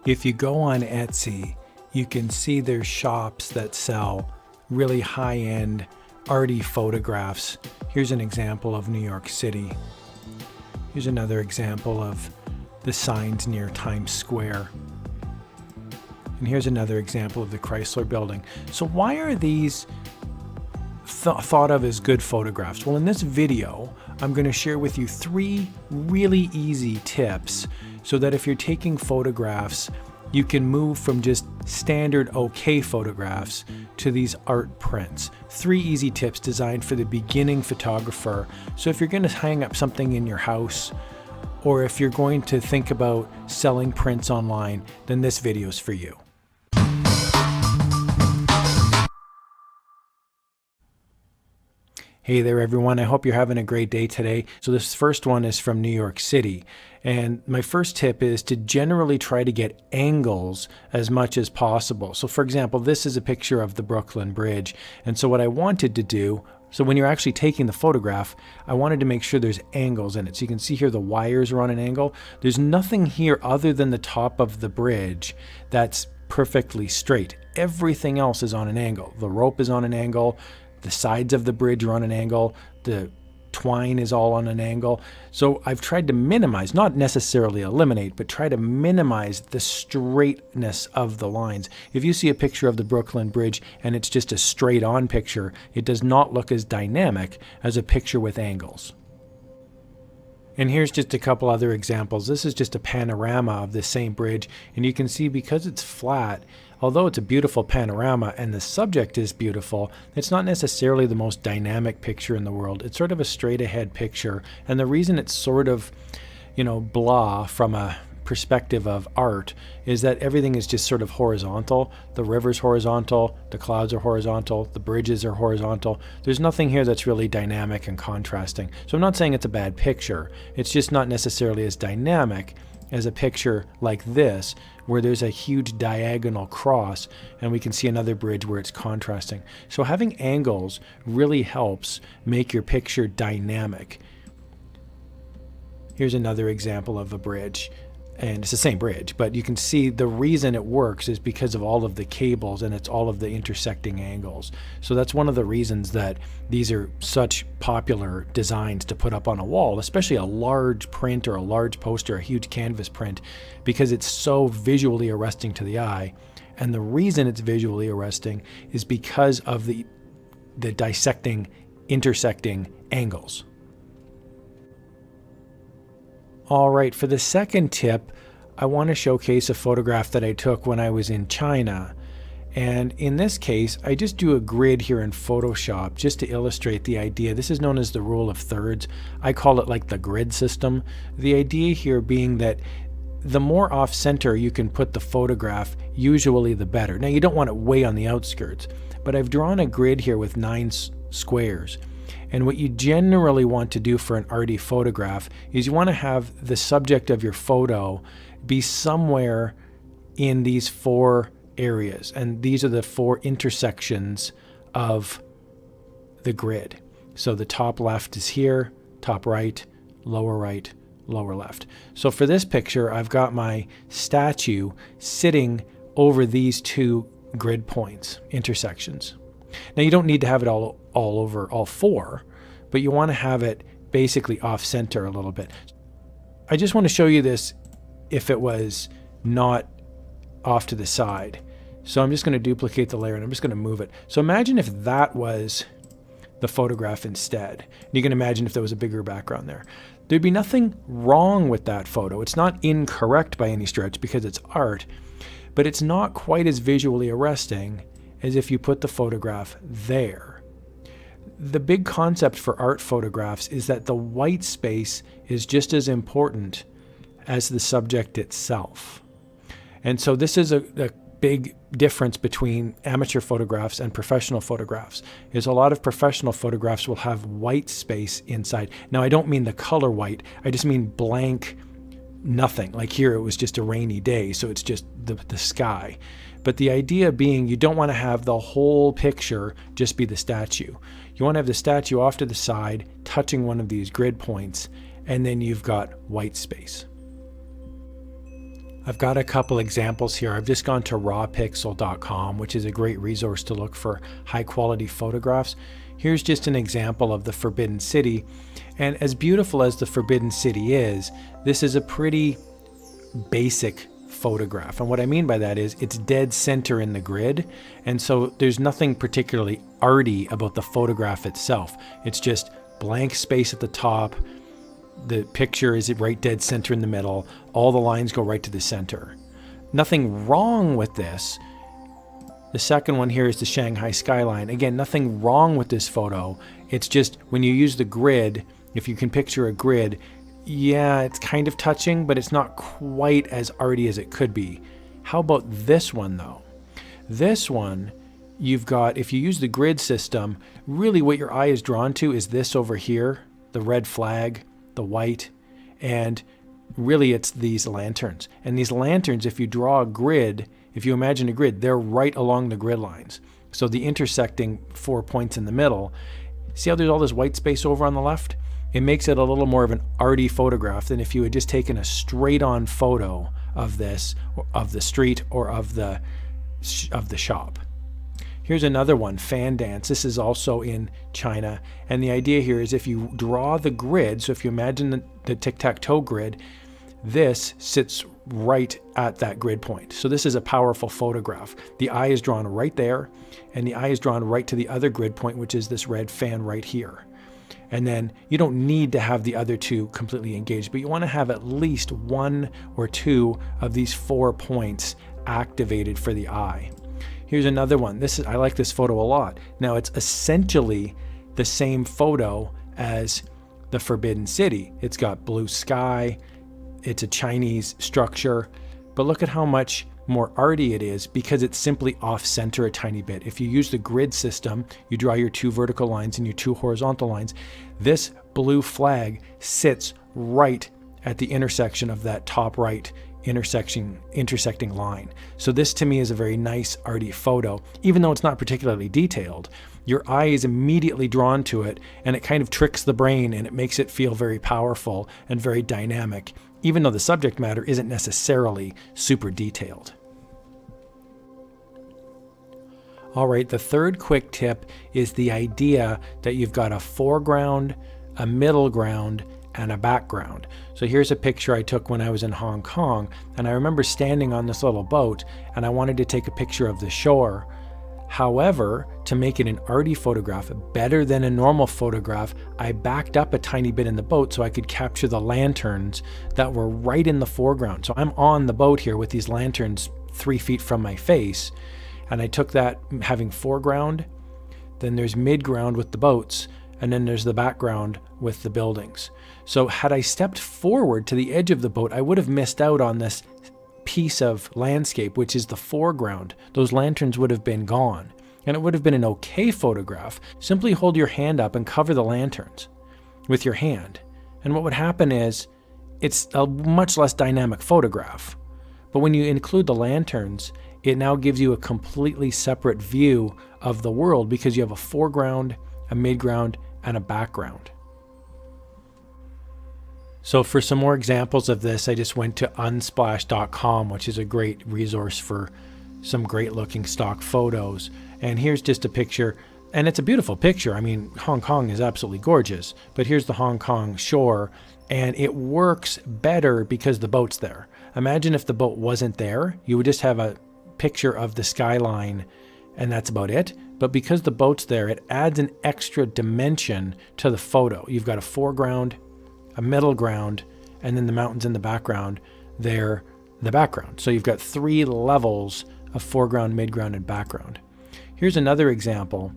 If you go on Etsy, you can see there's shops that sell really high-end arty photographs. Here's an example of New York City. Here's another example of the signs near Times Square. And here's another example of the Chrysler Building. So why are these thought of as good photographs? Well, in this video, I'm going to share with you 3 really easy tips so that if you're taking photographs, you can move from just standard okay photographs to these art prints. 3 easy tips designed for the beginning photographer. So if you're going to hang up something in your house, or if you're going to think about selling prints online, then this video is for you. Hey there everyone, I hope you're having a great day today. So this first one is from New York City. And my first tip is to generally try to get angles as much as possible. So for example, this is a picture of the Brooklyn Bridge. And so what I wanted to do, so when you're actually taking the photograph, I wanted to make sure there's angles in it. So you can see here the wires are on an angle. There's nothing here other than the top of the bridge that's perfectly straight. Everything else is on an angle. The rope is on an angle. The sides of the bridge are on an angle. The twine is all on an angle. So I've tried to minimize, not necessarily eliminate, but try to minimize the straightness of the lines. If you see a picture of the Brooklyn Bridge and it's just a straight on picture, it does not look as dynamic as a picture with angles. And here's just a couple other examples. This is just a panorama of the same bridge, and you can see because it's flat, although it's a beautiful panorama and the subject is beautiful, it's not necessarily the most dynamic picture in the world. It's sort of a straight ahead picture, and the reason it's sort of, blah from a perspective of art is that everything is just sort of horizontal. The river's horizontal, the clouds are horizontal, the bridges are horizontal. There's nothing here that's really dynamic and contrasting. So I'm not saying it's a bad picture. It's just not necessarily as dynamic as a picture like this, where there's a huge diagonal cross and we can see another bridge where it's contrasting. So having angles really helps make your picture dynamic. Here's another example of a bridge. And it's the same bridge, but you can see the reason it works is because of all of the cables and it's all of the intersecting angles. So that's one of the reasons that these are such popular designs to put up on a wall, especially a large print or a large poster, a huge canvas print, because it's so visually arresting to the eye. And the reason it's visually arresting is because of the dissecting, intersecting angles. All right, for the second tip, I want to showcase a photograph that I took when I was in China. And in this case, I just do a grid here in Photoshop just to illustrate the idea. This is known as the rule of thirds. I call it like the grid system. The idea here being that the more off center you can put the photograph, usually the better. Now you don't want it way on the outskirts, but I've drawn a grid here with 9 squares. And what you generally want to do for an arty photograph is you want to have the subject of your photo be somewhere in these 4 areas. And these are the 4 intersections of the grid. So the top left is here, top right, lower left. So for this picture, I've got my statue sitting over these 2 grid points, intersections. Now you don't need to have it all over all 4, but you want to have it basically off center a little bit. I just want to show you this if it was not off to the side. So I'm just going to duplicate the layer and I'm just going to move it. So imagine if that was the photograph instead. You can imagine if there was a bigger background there. There'd be nothing wrong with that photo. It's not incorrect by any stretch because it's art, but it's not quite as visually arresting as if you put the photograph there. The big concept for art photographs is that the white space is just as important as the subject itself. And so this is a big difference between amateur photographs and professional photographs, is a lot of professional photographs will have white space inside. Now I don't mean the color white, I just mean blank nothing. Like here it was just a rainy day, so it's just the sky. But the idea being you don't want to have the whole picture just be the statue. You want to have the statue off to the side, touching one of these grid points, and then you've got white space. I've got a couple examples here. I've just gone to rawpixel.com, which is a great resource to look for high quality photographs. Here's just an example of the Forbidden City. And as beautiful as the Forbidden City is, this is a pretty basic photograph. And what I mean by that is it's dead center in the grid. And so there's nothing particularly arty about the photograph itself. It's just blank space at the top. The picture is right dead center in the middle. All the lines go right to the center. Nothing wrong with this. The second one here is the Shanghai skyline. Again, nothing wrong with this photo. It's just when you use the grid, if you can picture a grid, yeah, it's kind of touching, but it's not quite as arty as it could be. How about this one though? This one, you've got, if you use the grid system, really what your eye is drawn to is this over here, the red flag, the white, and really it's these lanterns. And these lanterns, if you draw a grid, if you imagine a grid, they're right along the grid lines. So the intersecting 4 points in the middle, see how there's all this white space over on the left? It makes it a little more of an arty photograph than if you had just taken a straight on photo of this, of the street or of the shop. Here's another one, Fan Dance. This is also in China. And the idea here is if you draw the grid, so if you imagine the tic-tac-toe grid, this sits right at that grid point. So this is a powerful photograph. The eye is drawn right there, and the eye is drawn right to the other grid point, which is this red fan right here. And then you don't need to have the other two completely engaged, but you want to have at least one or two of these 4 points activated for the eye. Here's another one. I like this photo a lot. Now it's essentially the same photo as the Forbidden City. It's got blue sky, it's a Chinese structure, but look at how much more arty it is because it's simply off center a tiny bit. If you use the grid system, you draw your 2 vertical lines and your 2 horizontal lines. This blue flag sits right at the intersection of that top right intersecting line. So this to me is a very nice arty photo. Even though it's not particularly detailed, your eye is immediately drawn to it and it kind of tricks the brain and it makes it feel very powerful and very dynamic, even though the subject matter isn't necessarily super detailed. All right, the third quick tip is the idea that you've got a foreground, a middle ground, and a background. So here's a picture I took when I was in Hong Kong, and I remember standing on this little boat and I wanted to take a picture of the shore. However, to make it an arty photograph, better than a normal photograph, I backed up a tiny bit in the boat so I could capture the lanterns that were right in the foreground. So I'm on the boat here with these lanterns 3 feet from my face, and I took that having foreground, then there's midground with the boats, and then there's the background with the buildings. So had I stepped forward to the edge of the boat, I would have missed out on this piece of landscape, which is the foreground. Those lanterns would have been gone, and it would have been an okay photograph. Simply hold your hand up and cover the lanterns with your hand. And what would happen is it's a much less dynamic photograph. But when you include the lanterns, it now gives you a completely separate view of the world because you have a foreground, a midground, and a background. So for some more examples of this, I just went to unsplash.com, which is a great resource for some great looking stock photos. And here's just a picture, and it's a beautiful picture. I mean, Hong Kong is absolutely gorgeous, but here's the Hong Kong shore, and it works better because the boat's there. Imagine if the boat wasn't there, you would just have a picture of the skyline, and that's about it. But because the boat's there, it adds an extra dimension to the photo. You've got a foreground, a middle ground, and then the mountains in the background, they're the background. So you've got 3 levels of foreground, midground, and background. Here's another example.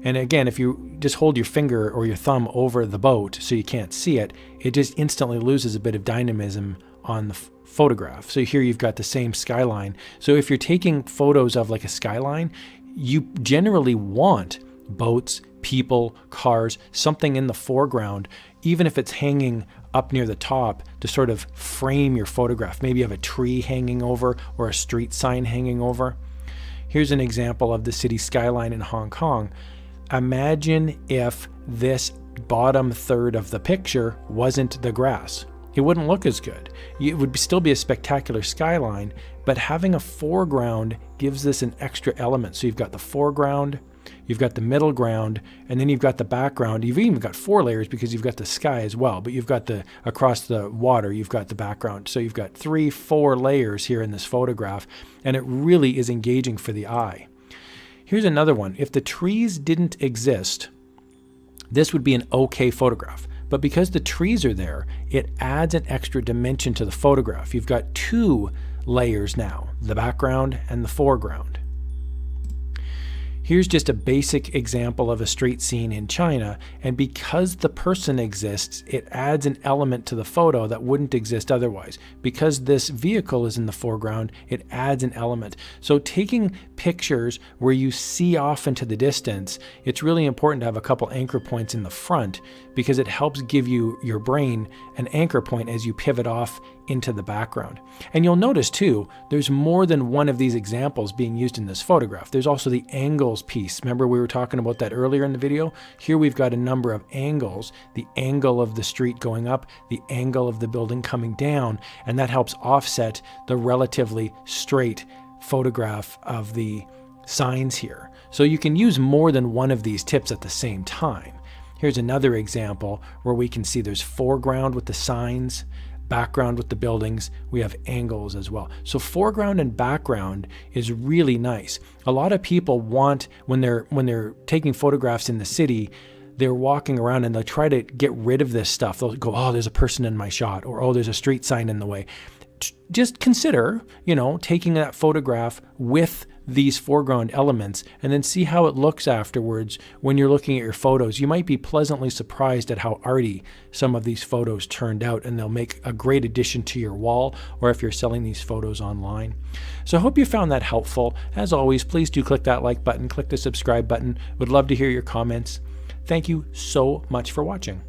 And again, if you just hold your finger or your thumb over the boat so you can't see it, it just instantly loses a bit of dynamism on the photograph. So here you've got the same skyline. So if you're taking photos of like a skyline, you generally want boats, people, cars, something in the foreground, even if it's hanging up near the top to sort of frame your photograph. Maybe you have a tree hanging over or a street sign hanging over. Here's an example of the city skyline in Hong Kong. Imagine if this bottom third of the picture wasn't the grass. it wouldn't look as good. It would still be a spectacular skyline, but having a foreground gives this an extra element. So you've got the foreground, you've got the middle ground, and then you've got the background. You've even got 4 layers because you've got the sky as well, but you've got the across the water, you've got the background. So you've got 3, 4 layers here in this photograph, and it really is engaging for the eye. Here's another one. If the trees didn't exist, this would be an okay photograph. But because the trees are there, it adds an extra dimension to the photograph. You've got 2 layers now, the background and the foreground. Here's just a basic example of a street scene in China, and because the person exists, it adds an element to the photo that wouldn't exist otherwise. Because this vehicle is in the foreground, it adds an element. So taking pictures where you see off into the distance, it's really important to have a couple anchor points in the front because it helps give your brain an anchor point as you pivot off into the background. And you'll notice too, there's more than one of these examples being used in this photograph. There's also the angles piece. Remember we were talking about that earlier in the video? Here we've got a number of angles, the angle of the street going up, the angle of the building coming down, and that helps offset the relatively straight photograph of the signs here. So you can use more than one of these tips at the same time. Here's another example where we can see there's foreground with the signs, background with the buildings, we have angles as well. So foreground and background is really nice. A lot of people want, when they're taking photographs in the city, they're walking around and they'll try to get rid of this stuff. They'll go, oh, there's a person in my shot, or oh, there's a street sign in the way. Just consider, taking that photograph with these foreground elements and then see how it looks afterwards when you're looking at your photos. You might be pleasantly surprised at how arty some of these photos turned out, and they'll make a great addition to your wall or if you're selling these photos online. So I hope you found that helpful. As always, please do click that like button, click the subscribe button. Would love to hear your comments. Thank you so much for watching.